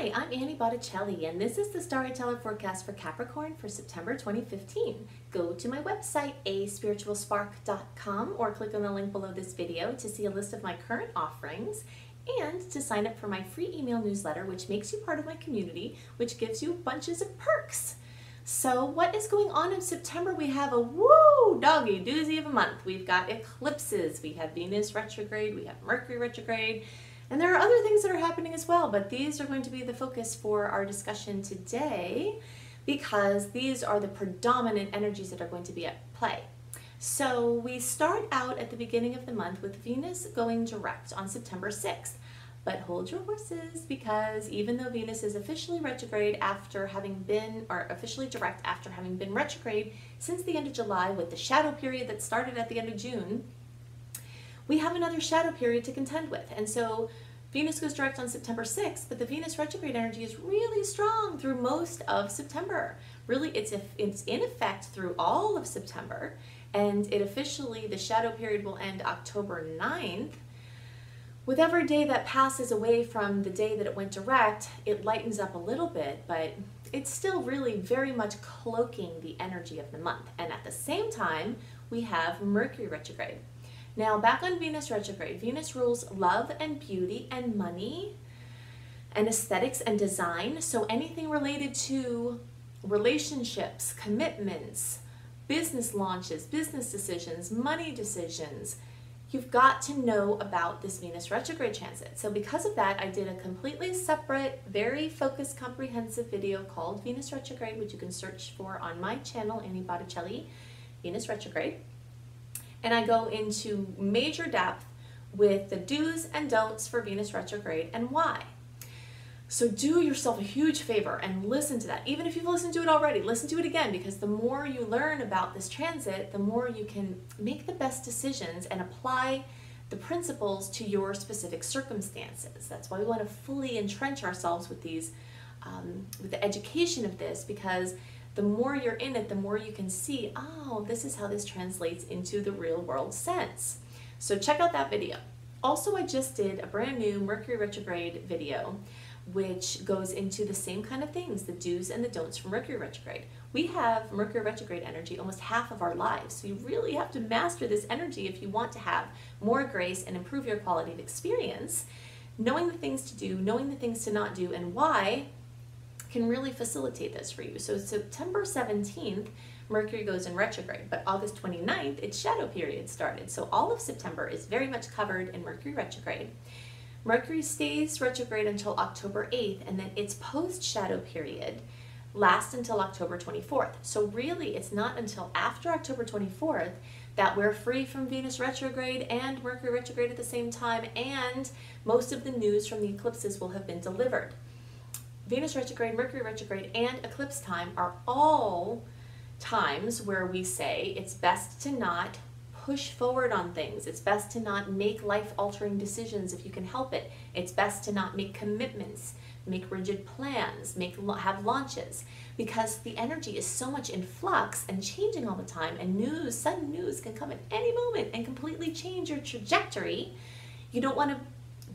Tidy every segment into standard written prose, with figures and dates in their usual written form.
Hi, I'm Annie Botticelli, and this is the Storyteller Forecast for Capricorn for September 2015. Go to my website, aspiritualspark.com, or click on the link below this video to see a list of my current offerings and to sign up for my free email newsletter, which makes you part of my community, which gives you bunches of perks. So what is going on in September? We have a doggy doozy of a month. We've got eclipses, we have Venus retrograde, we have Mercury retrograde, and there are other things that are happening as well, but these are going to be the focus for our discussion today because these are the predominant energies that are going to be at play. So we start out at the beginning of the month with Venus going direct on September 6th. But hold your horses, because even though Venus is officially retrograde after having been, or officially direct after having been retrograde since the end of July with the shadow period that started at the end of June, we have another shadow period to contend with. And so Venus goes direct on September 6th, but the Venus retrograde energy is really strong through most of September. Really, it's in effect through all of September, and the shadow period will end October 9th. With every day that passes away from the day that it went direct, it lightens up a little bit, but it's still really very much cloaking the energy of the month. And at the same time, we have Mercury retrograde. Now, back on Venus retrograde, Venus rules love and beauty and money and aesthetics and design. So anything related to relationships, commitments, business launches, business decisions, money decisions, you've got to know about this Venus retrograde transit. So because of that, I did a completely separate, very focused, comprehensive video called Venus retrograde, which you can search for on my channel, Annie Botticelli, Venus retrograde. And I go into major depth with the do's and don'ts for Venus retrograde and why. So do yourself a huge favor and listen to that. Even if you've listened to it already, listen to it again, because the more you learn about this transit, the more you can make the best decisions and apply the principles to your specific circumstances. That's why we want to fully entrench ourselves with these, with the education of this, because the more you're in it, the more you can see, oh, this is how this translates into the real world sense. So check out that video. Also, I just did a brand new Mercury retrograde video, which goes into the same kind of things, the do's and the don'ts for Mercury retrograde. We have Mercury retrograde energy almost half of our lives, so you really have to master this energy if you want to have more grace and improve your quality of experience. Knowing the things to do, knowing the things to not do, and why can really facilitate this for you. So September 17th, Mercury goes in retrograde, but August 29th, its shadow period started. So all of September is very much covered in Mercury retrograde. Mercury stays retrograde until October 8th, and then its post-shadow period lasts until October 24th. So really, it's not until after October 24th that we're free from Venus retrograde and Mercury retrograde at the same time, and most of the news from the eclipses will have been delivered. Venus retrograde, Mercury retrograde, and eclipse time are all times where we say it's best to not push forward on things. It's best to not make life-altering decisions if you can help it. It's best to not make commitments, make rigid plans, have launches, because the energy is so much in flux and changing all the time, and sudden news can come at any moment and completely change your trajectory. You don't want to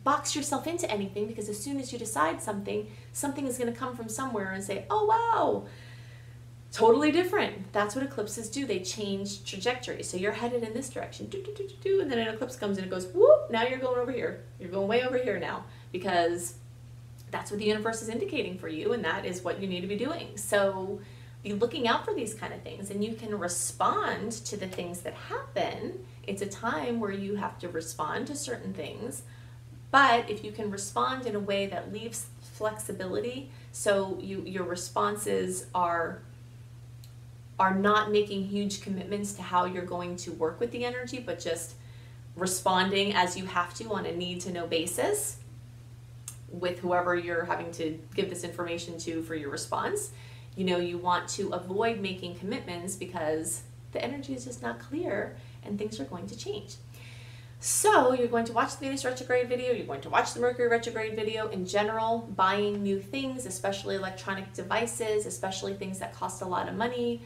box yourself into anything, because as soon as you decide something is going to come from somewhere and say, oh wow, totally different. That's what eclipses do. They change trajectory. So you're headed in this direction, and then an eclipse comes and it goes, whoop, now you're going over here. You're going way over here now, because that's what the universe is indicating for you, and that is what you need to be doing. So be looking out for these kind of things, and you can respond to the things that happen. It's a time where you have to respond to certain things, but if you can respond in a way that leaves flexibility, so your responses are not making huge commitments to how you're going to work with the energy, but just responding as you have to on a need-to-know basis with whoever you're having to give this information to for your response. You know, you want to avoid making commitments because the energy is just not clear and things are going to change. So you're going to watch the Venus retrograde video, you're going to watch the Mercury retrograde video. In general, buying new things, especially electronic devices, especially things that cost a lot of money.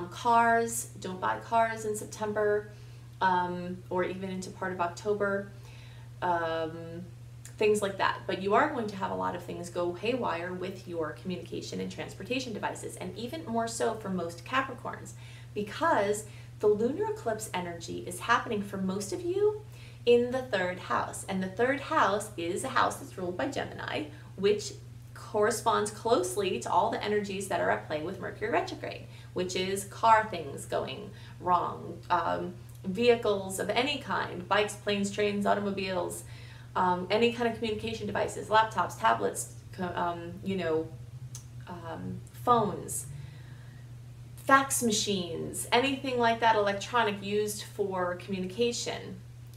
Cars, don't buy cars in September or even into part of October. things like that. But you are going to have a lot of things go haywire with your communication and transportation devices, and even more so for most Capricorns, because the lunar eclipse energy is happening for most of you in the third house. And the third house is a house that's ruled by Gemini, which corresponds closely to all the energies that are at play with Mercury retrograde, which is car things going wrong, vehicles of any kind, bikes, planes, trains, automobiles, any kind of communication devices, laptops, tablets, phones, fax machines, anything like that electronic used for communication.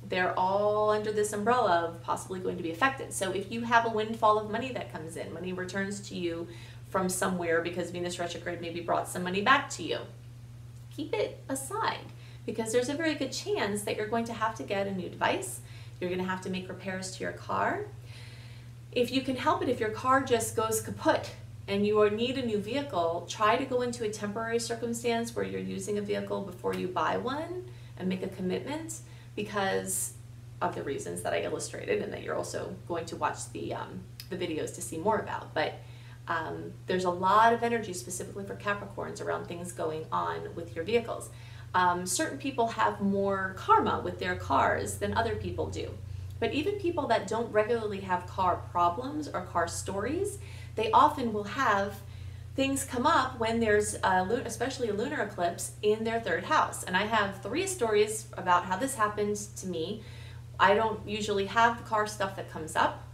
They're all under this umbrella of possibly going to be affected. So if you have a windfall of money that comes in, money returns to you from somewhere because Venus retrograde maybe brought some money back to you, keep it aside, because there's a very good chance that you're going to have to get a new device. You're going to have to make repairs to your car. If you can help it, if your car just goes kaput and you need a new vehicle, try to go into a temporary circumstance where you're using a vehicle before you buy one and make a commitment, because of the reasons that I illustrated and that you're also going to watch the videos to see more about. But there's a lot of energy specifically for Capricorns around things going on with your vehicles. Certain people have more karma with their cars than other people do. But even people that don't regularly have car problems or car stories, they often will have things come up when there's especially a lunar eclipse in their third house. And I have 3 stories about how this happened to me. I don't usually have the car stuff that comes up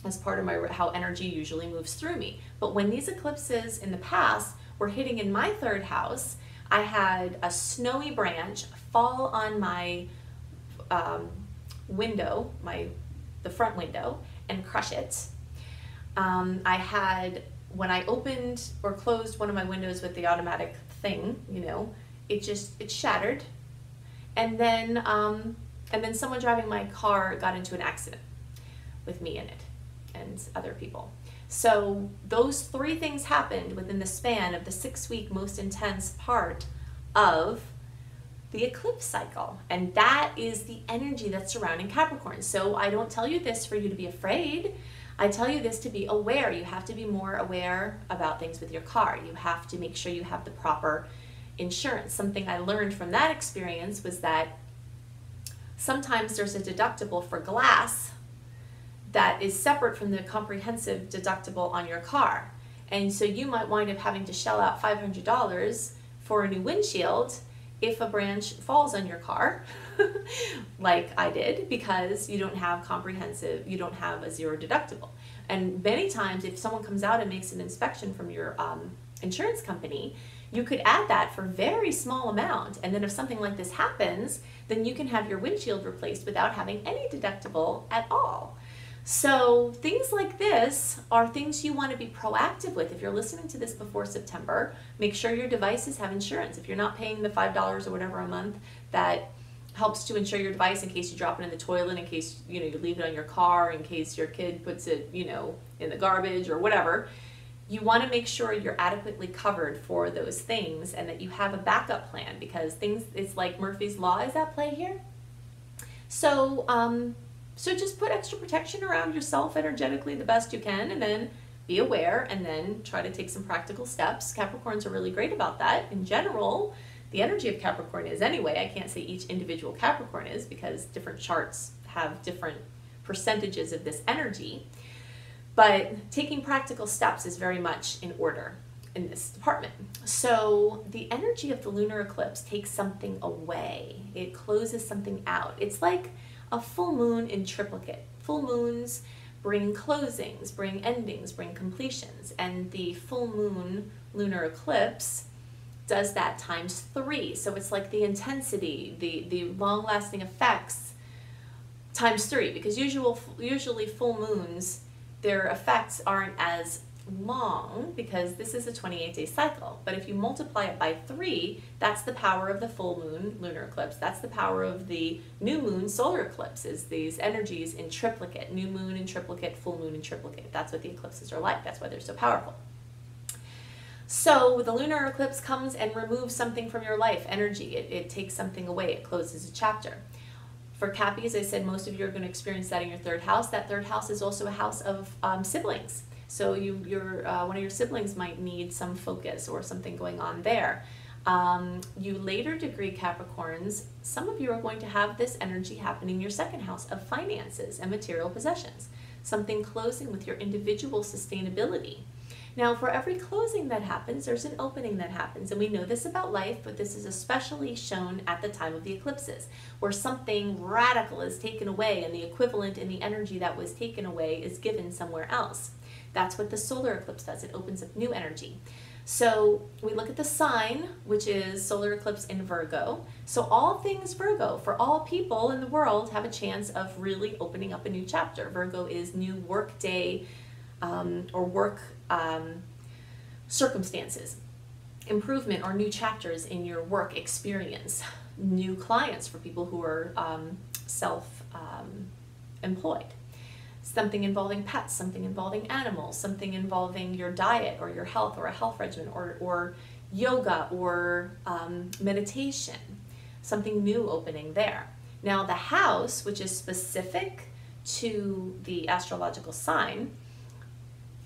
as part of how energy usually moves through me. But when these eclipses in the past were hitting in my third house, I had a snowy branch fall on my window, the front window, and crush it. I had, when I opened or closed one of my windows with the automatic thing, it shattered. And then someone driving my car got into an accident with me in it and other people. So those 3 things happened within the span of the 6-week most intense part of the eclipse cycle. And that is the energy that's surrounding Capricorn. So I don't tell you this for you to be afraid. I tell you this to be aware. You have to be more aware about things with your car. You have to make sure you have the proper insurance. Something I learned from that experience was that sometimes there's a deductible for glass that is separate from the comprehensive deductible on your car. And so you might wind up having to shell out $500 for a new windshield if a branch falls on your car, like I did, because you don't have you don't have a 0 deductible. And many times if someone comes out and makes an inspection from your insurance company, you could add that for a very small amount. And then if something like this happens, then you can have your windshield replaced without having any deductible at all. So things like this are things you want to be proactive with. If you're listening to this before September, make sure your devices have insurance. If you're not paying the $5 or whatever a month that helps to insure your device in case you drop it in the toilet, in case you leave it on your car, in case your kid puts it in the garbage or whatever, you want to make sure you're adequately covered for those things and that you have a backup plan, because it's like Murphy's Law is at play here. So just put extra protection around yourself energetically the best you can, and then be aware, and then try to take some practical steps. Capricorns are really great about that. In general, the energy of Capricorn is anyway. I can't say each individual Capricorn is, because different charts have different percentages of this energy. But taking practical steps is very much in order in this department. So the energy of the lunar eclipse takes something away. It closes something out. It's like a full moon in triplicate. Full moons bring closings, bring endings, bring completions. And the full moon lunar eclipse does that times 3. So it's like the intensity, the long-lasting effects times 3. Because usually full moons, their effects aren't as long because this is a 28-day cycle. But if you multiply it by 3, that's the power of the full moon lunar eclipse. That's the power of the new moon solar eclipse, is these energies in triplicate. New moon in triplicate, full moon in triplicate. That's what the eclipses are like. That's why they're so powerful. So the lunar eclipse comes and removes something from your life, energy. It takes something away. It closes a chapter. For Cappy, as I said, most of you are going to experience that in your third house. That third house is also a house of siblings. So one of your siblings might need some focus or something going on there. You later degree Capricorns, some of you are going to have this energy happening in your second house of finances and material possessions. Something closing with your individual sustainability. Now, for every closing that happens, there's an opening that happens. And we know this about life, but this is especially shown at the time of the eclipses, where something radical is taken away and the equivalent in the energy that was taken away is given somewhere else. That's what the solar eclipse does. It opens up new energy. So we look at the sign, which is solar eclipse in Virgo. So all things Virgo, for all people in the world, have a chance of really opening up a new chapter. Virgo is new work day or work circumstances, improvement or new chapters in your work experience, new clients for people who are self-employed. Something involving pets, something involving animals, something involving your diet or your health or a health regimen or yoga or meditation, something new opening there. Now the house, which is specific to the astrological sign,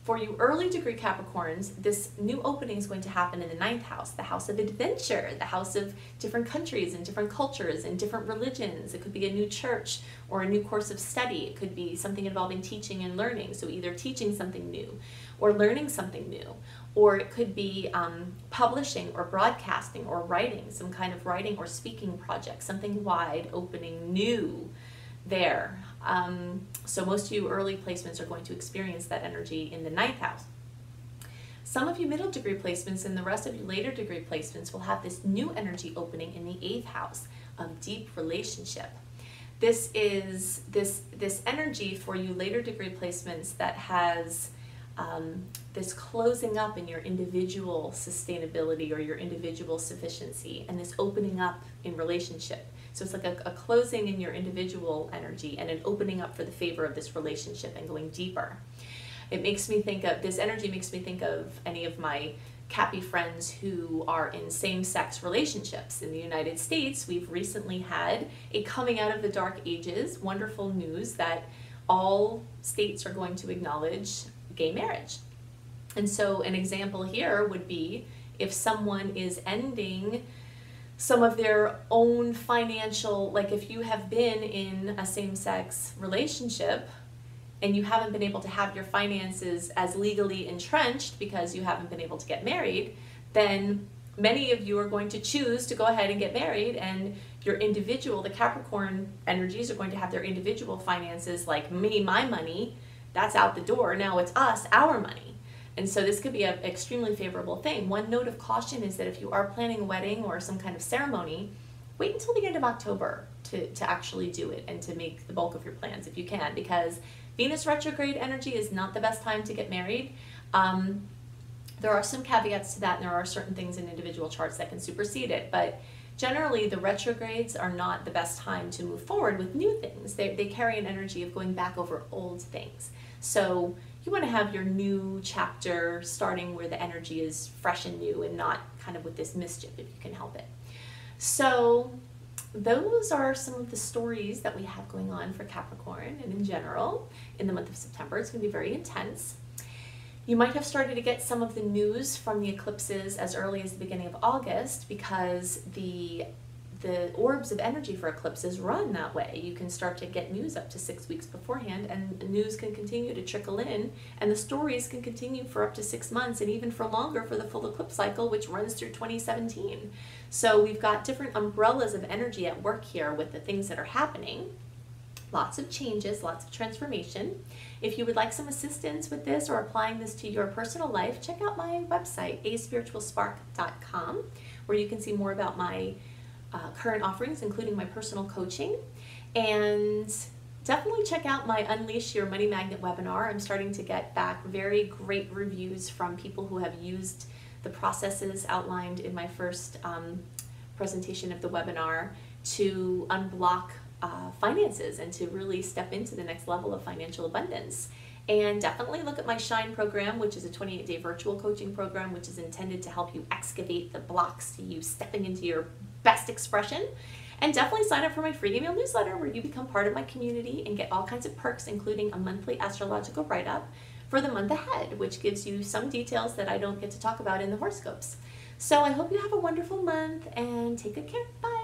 for you early degree Capricorns, this new opening is going to happen in the 9th house, the house of adventure, the house of different countries and different cultures and different religions. It could be a new church or a new course of study. It could be something involving teaching and learning, so either teaching something new or learning something new. Or it could be publishing or broadcasting or writing, some kind of writing or speaking project, something wide opening new there. So most of you early placements are going to experience that energy in the 9th house. Some of you middle degree placements and the rest of you later degree placements will have this new energy opening in the 8th house of deep relationship. This is this energy for you later degree placements that has this closing up in your individual sustainability or your individual sufficiency and this opening up in relationship. So it's like a closing in your individual energy and an opening up for the favor of this relationship and going deeper. It makes me think of, this energy makes me think of any of my Cappy friends who are in same-sex relationships. In the United States, we've recently had a coming out of the dark ages, wonderful news that all states are going to acknowledge gay marriage. And so an example here would be if someone is ending some of their own financial, like if you have been in a same-sex relationship and you haven't been able to have your finances as legally entrenched because you haven't been able to get married, then many of you are going to choose to go ahead and get married, and your individual, the Capricorn energies are going to have their individual finances, like me, my money, that's out the door. Now it's us, our money. And so this could be an extremely favorable thing. One note of caution is that if you are planning a wedding or some kind of ceremony, wait until the end of October to actually do it and to make the bulk of your plans if you can, because Venus retrograde energy is not the best time to get married. There are some caveats to that, and there are certain things in individual charts that can supersede it, but generally the retrogrades are not the best time to move forward with new things. They carry an energy of going back over old things. So you want to have your new chapter starting where the energy is fresh and new and not kind of with this mischief if you can help it. So those are some of the stories that we have going on for Capricorn and in general in the month of September. It's going to be very intense. You might have started to get some of the news from the eclipses as early as the beginning of August because the orbs of energy for eclipses run that way. You can start to get news up to 6 weeks beforehand, and news can continue to trickle in, and the stories can continue for up to 6 months and even for longer for the full eclipse cycle, which runs through 2017. So we've got different umbrellas of energy at work here with the things that are happening. Lots of changes, lots of transformation. If you would like some assistance with this or applying this to your personal life, check out my website, aspiritualspark.com, where you can see more about my current offerings, including my personal coaching. And definitely check out my Unleash Your Money Magnet webinar. I'm starting to get back very great reviews from people who have used the processes outlined in my first presentation of the webinar to unblock finances and to really step into the next level of financial abundance. And definitely look at my Shine program, which is a 28-day virtual coaching program, which is intended to help you excavate the blocks to you stepping into your best expression. And definitely sign up for my free email newsletter where you become part of my community and get all kinds of perks, including a monthly astrological write-up for the month ahead, which gives you some details that I don't get to talk about in the horoscopes. So I hope you have a wonderful month and take good care. Bye.